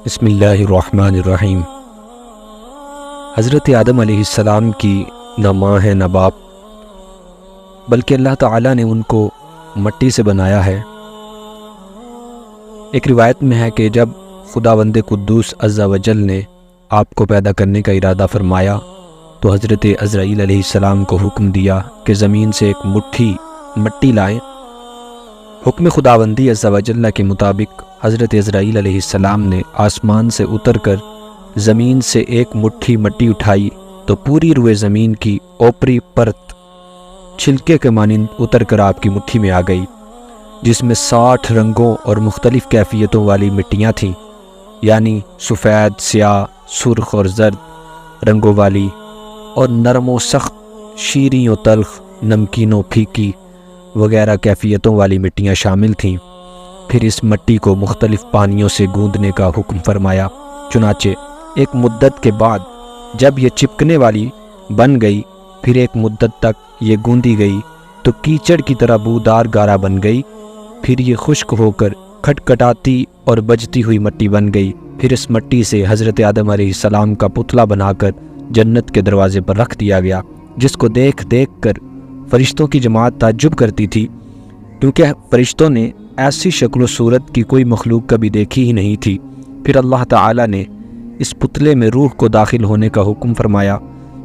بسم اللہ الرحمن الرحیم۔ حضرت آدم علیہ السلام کی نہ ماں ہے نہ باپ، بلکہ اللہ تعالیٰ نے ان کو مٹی سے بنایا ہے۔ ایک روایت میں ہے کہ جب خداوند قدوس عز و جل نے آپ کو پیدا کرنے کا ارادہ فرمایا تو حضرت عزرائیل علیہ السلام کو حکم دیا کہ زمین سے ایک مٹھی مٹی لائیں۔ حکم خداوندی عز و جل کے مطابق حضرت عزرائیل علیہ السلام نے آسمان سے اتر کر زمین سے ایک مٹھی مٹی اٹھائی تو پوری روئے زمین کی اوپری پرت چھلکے کے مانند اتر کر آپ کی مٹھی میں آ گئی، جس میں 60 رنگوں اور مختلف کیفیتوں والی مٹیاں تھیں، یعنی سفید، سیاہ، سرخ اور زرد رنگوں والی، اور نرم و سخت، شیریں و تلخ، نمکین و پھیکی وغیرہ کیفیتوں والی مٹیاں شامل تھیں۔ پھر اس مٹی کو مختلف پانیوں سے گوندنے کا حکم فرمایا۔ چنانچہ ایک مدت کے بعد جب یہ چپکنے والی بن گئی، پھر ایک مدت تک یہ گوندی گئی تو کیچڑ کی طرح بودار گارا بن گئی، پھر یہ خشک ہو کر کھٹکھٹاتی اور بجتی ہوئی مٹی بن گئی۔ پھر اس مٹی سے حضرت آدم علیہ السلام کا پتلا بنا کر جنت کے دروازے پر رکھ دیا گیا، جس کو دیکھ کر فرشتوں کی جماعت تعجب کرتی تھی، کیونکہ فرشتوں نے ایسی شکل و صورت کی کوئی مخلوق کبھی دیکھی ہی نہیں تھی۔ پھر اللہ تعالیٰ نے اس پتلے میں روح کو داخل ہونے کا حکم فرمایا۔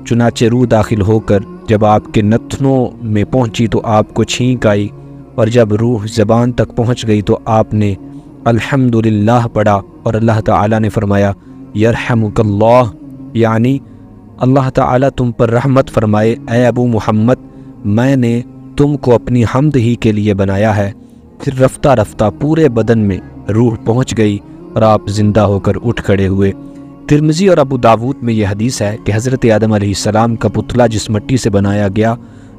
چنانچہ روح داخل ہو کر جب آپ کے نتنوں میں پہنچی تو آپ کو چھینک آئی، اور جب روح زبان تک پہنچ گئی تو آپ نے الحمدللہ پڑھا، اور اللہ تعالیٰ نے فرمایا یرحمک اللہ، یعنی اللہ تعالیٰ تم پر رحمت فرمائے۔ اے ابو محمد، میں نے تم کو اپنی حمد ہی کے لیے بنایا ہے۔ پھر رفتہ رفتہ پورے بدن میں روح پہنچ گئی اور آپ زندہ ہو کر اٹھ کھڑے ہوئے۔ ترمذی اور ابو داود میں یہ حدیث ہے کہ حضرت آدم علیہ السلام کا پتلا جس مٹی سے بنایا گیا،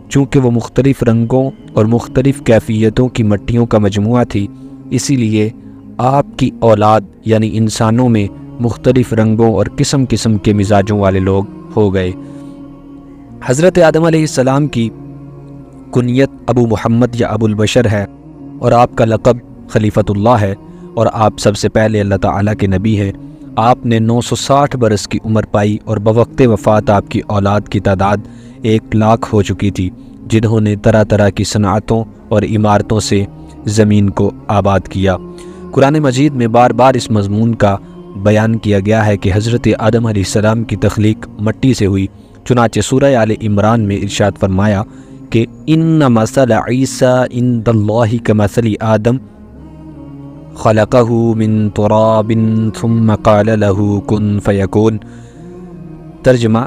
چونکہ وہ مختلف رنگوں اور مختلف کیفیتوں کی مٹیوں کا مجموعہ تھی، اسی لیے آپ کی اولاد یعنی انسانوں میں مختلف رنگوں اور قسم قسم کے مزاجوں والے لوگ ہو گئے۔ حضرت آدم علیہ السلام کی کنیت ابو محمد یا ابو البشر ہے، اور آپ کا لقب خلیفۃ اللہ ہے، اور آپ سب سے پہلے اللہ تعالیٰ کے نبی ہیں۔ آپ نے 960 برس کی عمر پائی، اور بوقت وفات آپ کی اولاد کی تعداد 1,00,000 ہو چکی تھی، جنہوں نے طرح طرح کی صنعتوں اور عمارتوں سے زمین کو آباد کیا۔ قرآن مجید میں بار بار اس مضمون کا بیان کیا گیا ہے کہ حضرت آدم علیہ السلام کی تخلیق مٹی سے ہوئی۔ چنانچہ سورہ آل عمران میں ارشاد فرمایا کہ ان مثل عیسیٰ عند اللہ کمثل آدم خلقہ من تراب ثم قال له کن فیکون۔ ترجمہ: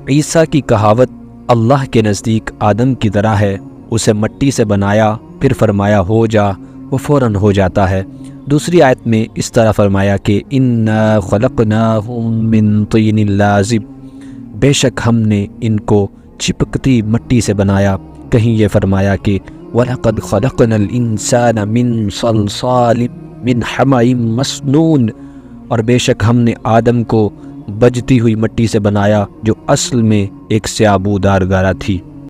عیسیٰ کی کہاوت اللہ کے نزدیک آدم کی طرح ہے، اسے مٹی سے بنایا پھر فرمایا ہو جا، وہ فوراً ہو جاتا ہے۔ دوسری آیت میں اس طرح فرمایا کہ انا خلقناہم من طین لازب، بے شک ہم نے ان کو چپکتی مٹی سے بنایا۔ کہیں یہ فرمایا کہ وَلَقَدْ خَلَقْنَا الْإِنسَانَ مِنْ صَلْصَالٍ مِنْ حَمَإٍ مَسْنُونٍ، اور بے شک ہم نے آدم کو بجتی ہوئی مٹی سے بنایا جو اصل میں ایک سیاہ بودار گارا تھی۔